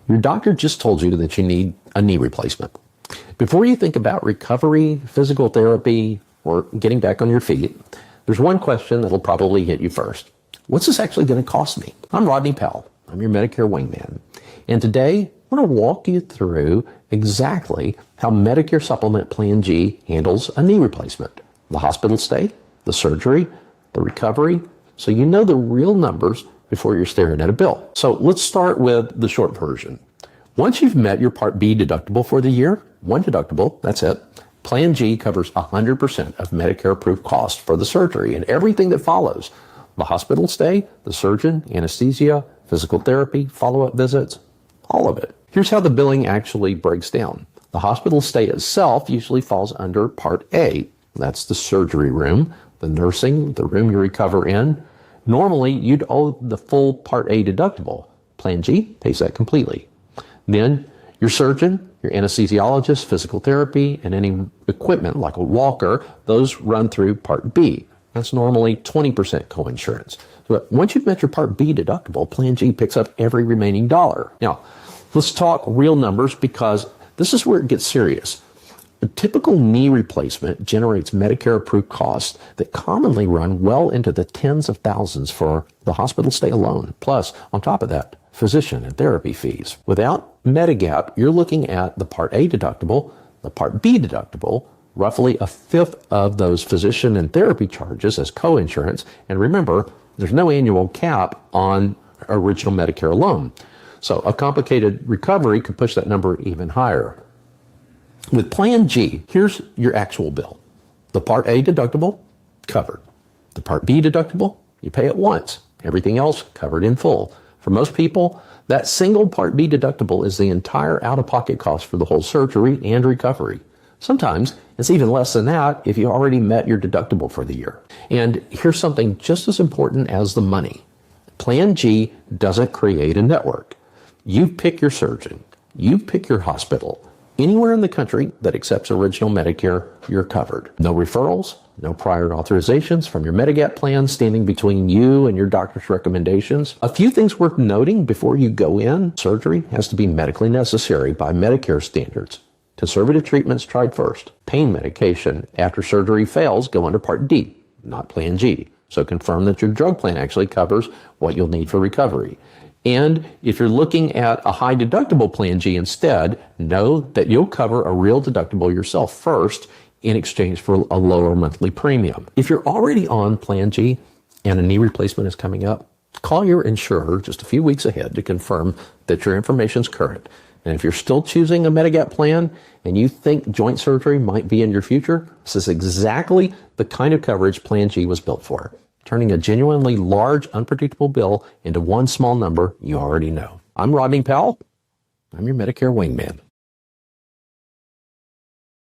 Your doctor just told you that you need a knee replacement. Before you think about recovery, physical therapy, or getting back on your feet, there's one question that'll probably hit you first. What's this actually going to cost me? I'm Rodney Powell. I'm your Medicare wingman. And today, I'm going to walk you through exactly how Medicare Supplement Plan G handles a knee replacement. The hospital stay, the surgery, the recovery, so you know the real numbers before you're staring at a bill. So let's start with the short version. Once you've met your Part B deductible for the year, one deductible, that's it, Plan G covers 100% of Medicare-approved costs for the surgery and everything that follows. The hospital stay, the surgeon, anesthesia, physical therapy, follow-up visits, all of it. Here's how the billing actually breaks down. The hospital stay itself usually falls under Part A. That's the surgery room, the nursing, the room you recover in. Normally, you'd owe the full Part A deductible. Plan G pays that completely. Then, your surgeon, your anesthesiologist, physical therapy, and any equipment like a walker, those run through Part B. That's normally 20% coinsurance. But once you've met your Part B deductible, Plan G picks up every remaining dollar. Now, let's talk real numbers because this is where it gets serious. A typical knee replacement generates Medicare-approved costs that commonly run well into the tens of thousands for the hospital stay alone. Plus, on top of that, physician and therapy fees. Without Medigap, you're looking at the Part A deductible, the Part B deductible, roughly a fifth of those physician and therapy charges as coinsurance. And remember, there's no annual cap on original Medicare alone. So a complicated recovery could push that number even higher. With Plan G, here's your actual bill. The Part A deductible, covered. The Part B deductible, you pay it once. Everything else covered in full. For most people, that single Part B deductible is the entire out-of-pocket cost for the whole surgery and recovery. Sometimes it's even less than that if you already met your deductible for the year. And here's something just as important as the money. Plan G doesn't create a network. You pick your surgeon. You pick your hospital. Anywhere in the country that accepts original Medicare, you're covered. No referrals, no prior authorizations from your Medigap plan standing between you and your doctor's recommendations. A few things worth noting before you go in. Surgery has to be medically necessary by Medicare standards. Conservative treatments tried first. Pain medication after surgery fails go under Part D, not Plan G. So confirm that your drug plan actually covers what you'll need for recovery. And if you're looking at a high deductible Plan G instead, know that you'll cover a real deductible yourself first in exchange for a lower monthly premium. If you're already on Plan G and a knee replacement is coming up, call your insurer just a few weeks ahead to confirm that your information is current. And if you're still choosing a Medigap plan and you think joint surgery might be in your future, this is exactly the kind of coverage Plan G was built for. Turning a genuinely large, unpredictable bill into one small number you already know. I'm Rodney Powell. I'm your Medicare wingman.